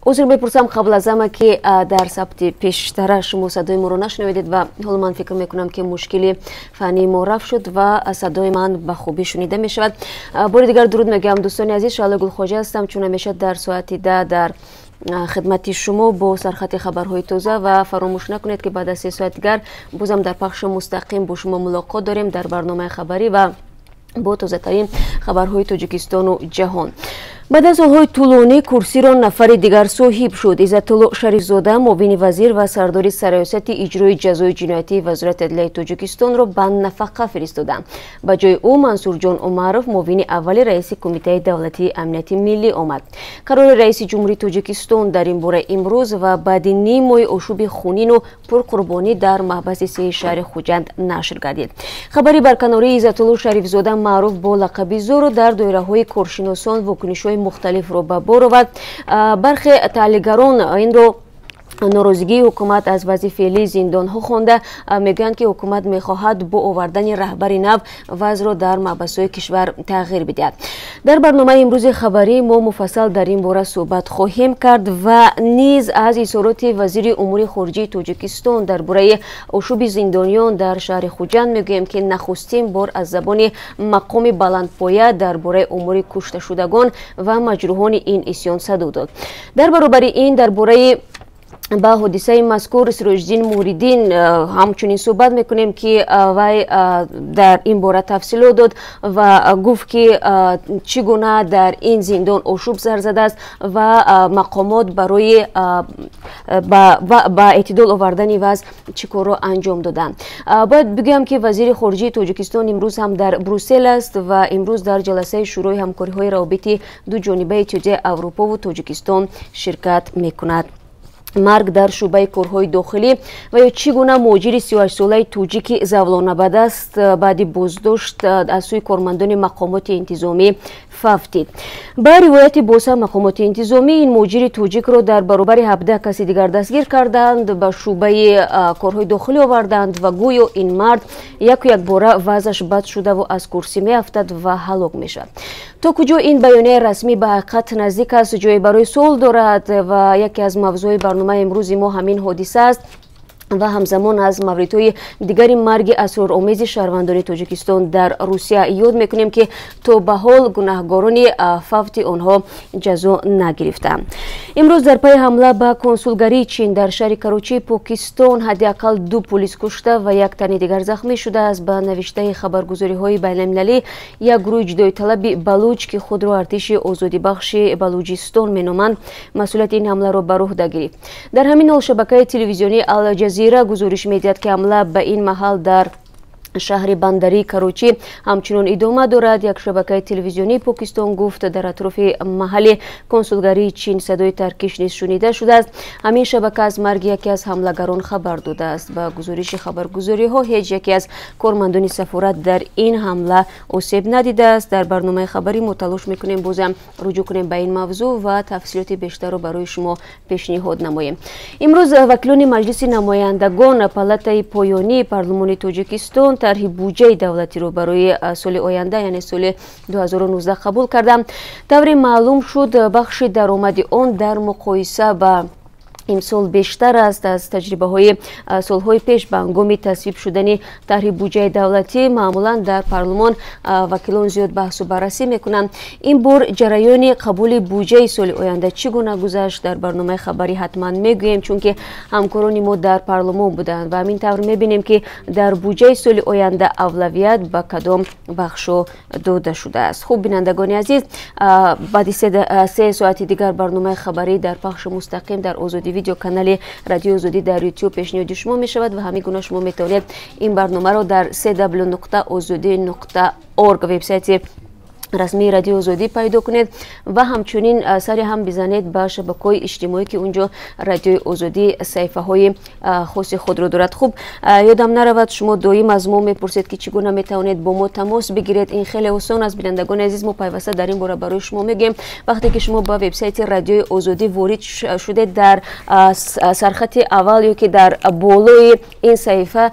عذر بپرسم قبل از همه که در ثبت پیشتر شما صدای ما رو نشنویدید و حالا من فکر میکنم که مشکلی فنی ما رفع شد و صدای من به خوبی شنیده می شود. بار دیگر درود میگم دوستان عزیز، شعله گلخواجه هستم چون همیشه در ساعت 10 در خدمت شما با سرخط خبرهای تازه و فراموش نکنید که بعد از 3 ساعت دیگر بازم در پخش مستقیم با شما ملاقات داریم در برنامه خبری و با تازه ترین خبرهای تاجیکستان و جهان. بعد از سالهای طولانی کرسی را نفر دیگر صاحب شد. عزت‌الله شریفزاده معاون وزیر و سردار سرایست اجرای جزای جنایتی وزارت عدلیه تاجیکستان را به نفقه فرستادند. به جای او منصور جان عمرов معاون اول رئیس کمیته دولتی امنیت ملی آمد. قرار رئیس جمهوری تاجیکستان در این باره امروز و بعد نیم ماه آشوب خونین و پرقربانی در محبس 3 شهر خوجند نشر گردید. خبری برکناری عزت‌الله شریفزاده معروف با لقب زورو در دایره‌های کارشناسان واکنش‌های مختلف رو به بار آورد. برخی تحلیلگران این رو ناراضگی حکومت از وضع فعلی زندان ها خوانده، میگویند که حکومت میخواهد با آوردن رهبر نو وضع را در محبس‌های کشور تغییر بدهد. در برنامه امروز خبری ما مفصل در این باره صحبت خواهیم کرد و نیز از اظهارات وزیر امور خارجه تاجیکستان درباره آشوب زندانیان در شهر خوجند میگوییم که نخستین بار از زبان مقام بلندپایه درباره امور کشته شدگان و مجروحان این عصیان صدا داد. در برابر این درباره با حادثه مذکور سراج‌الدین موریدین همچنین صحبت میکنیم که وی در این باره تفصیل داد و گفت که چگونه در این زندان آشوب سر زده است و مقامات برای با اعتدال آوردن وضع چیکار را انجام دادند. باید بگم که وزیر خارجه تاجیکستان امروز هم در بروسل است و امروز در جلسه شورای همکاری‌های روابط دو جانبه اتحادیه اروپا و تاجیکستان شرکت میکند. مرگ در شعبه کارهای داخلی و یا چگونه مهاجر 38 ساله توجیک زولانه بده است بعد بازداشت از سوی کارمندان مقامات انتظامی ففتید. با روایت بوسه مقامات انتظامی این مهاجر توجیک را در برابر 17 کسی دیگر دستگیر کردند، به شعبه کارهای داخلی آوردند و گویا این مرد یک باره وضعش بد شده و از کرسی میافتد و هلاک میشد. تا کجا این بیانیه رسمی به حقیقت نزدیک است جای برای سوال دارد و یکی از موضوع برنامه امروز ما همین حادثه است و همزمان از موردهای دیگری مرگ اسرارآمیز شهروندان تاجیکستان در روسیه یاد میکنیم که تا به حال گناهکاران فوت آنها جزا نگرفتند. امروز در پی حمله به کنسولگری چین در شهر کراچی پاکستان حداقل 2 پلیس کشته و 1 تن دیگر زخمی شده است. به نوشته خبرگزاری‌های بین‌المللی یک گروه جدایی طلب بلوچ که خود را ارتش آزادی بخش بلوچستان مینامند مسئولیت این حمله را بر عهده گرفت. در همین حال شبکه تلویزیونی الجزیره گزارش می‌دهد که حمله به این محل در شهر بندری کراچی همچنان ادامه دارد. یک شبکه تلویزیونی پاکستان گفت در اطراف محل کنسولگری چین صدای ترکش نیز شنیده شده است. همین شبکه از مرگ یکی از حملگران خبر داده است. با گزارش خبرگزاری‌ها هیچ یکی از کارمندان سفارت در این حمله آسیب ندیده است. در برنامه خبری ما تلاش می‌کنیم بازم رجوع کنیم به این موضوع و تفصیلات بیشتر را برای شما پیشنهاد نماییم. امروز وکیلان مجلس نمایندگان پالاتای پایانی پارلمان تاجیکستان طرح بودجه دولتی رو برای سال آینده یعنی سال 2019 قبول کردند. طوری معلوم شد بخش درآمد آن در مقایسه با امسال بیشتر است از تجربه های سالهای پیش. به هنگام تصویب شدن طرح بودجه دولتی معمولا در پارلمان وکیلان زیاد بحث و بررسی میکنند. این بار جریان قبول بودجه سال آینده چگونه گذشت در برنامه خبری حتما میگوییم چون که همکاران ما در پارلمان بودند و همین طور میبینیم که در بودجه سال آینده اولویت به کدام بخش داده شده است. خوب بینندگان عزیز، بعد 3 ساعت دیگر برنامه خبری در پخش مستقیم در آزادی ویدیو کانال رادیو آزادی در یوتیوب پیشنهاد شما می شود و همین گونه شما میتونید این برنامه را در www.azadi.org وبسایت رسمی رادیو آزادی پیدا کنید و همچنین سری هم بزنید به شبکه‌های اجتماعی که اونجا رادیو آزادی صفحه های خاص خود رو دارد. خوب یادم نرود شما دائم از ما میپرسید که چگونه میتونید با ما تماس بگیرید. این خیلی آسان است. بینندگان عزیز ما پیوسته در این باره برای شما میگیم. وقتی که شما با وبسایت رادیو آزادی وارد شدید در سرخط اول یا که در بالای این صفحه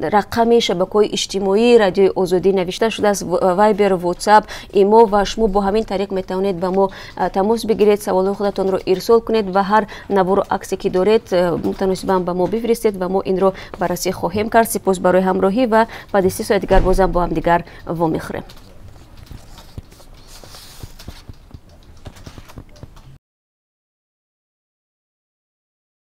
رقم شبکه‌های اجتماعی رادیو آزادی نوشته شده است. وایبر، واتساپ имо ва шумо бо ҳамин тариқ метавонед ба мо тамос бигиред, саволҳои худатонро ирсол кунед ва ҳар навору аксе ки доред мутаносибан ба мо бифиристед ва мо инро баррасӣ хоҳем кард. сипос барои ҳамроҳӣ ва баъди 30 соати дигар бозам бо ҳамдигар вомехӯрем.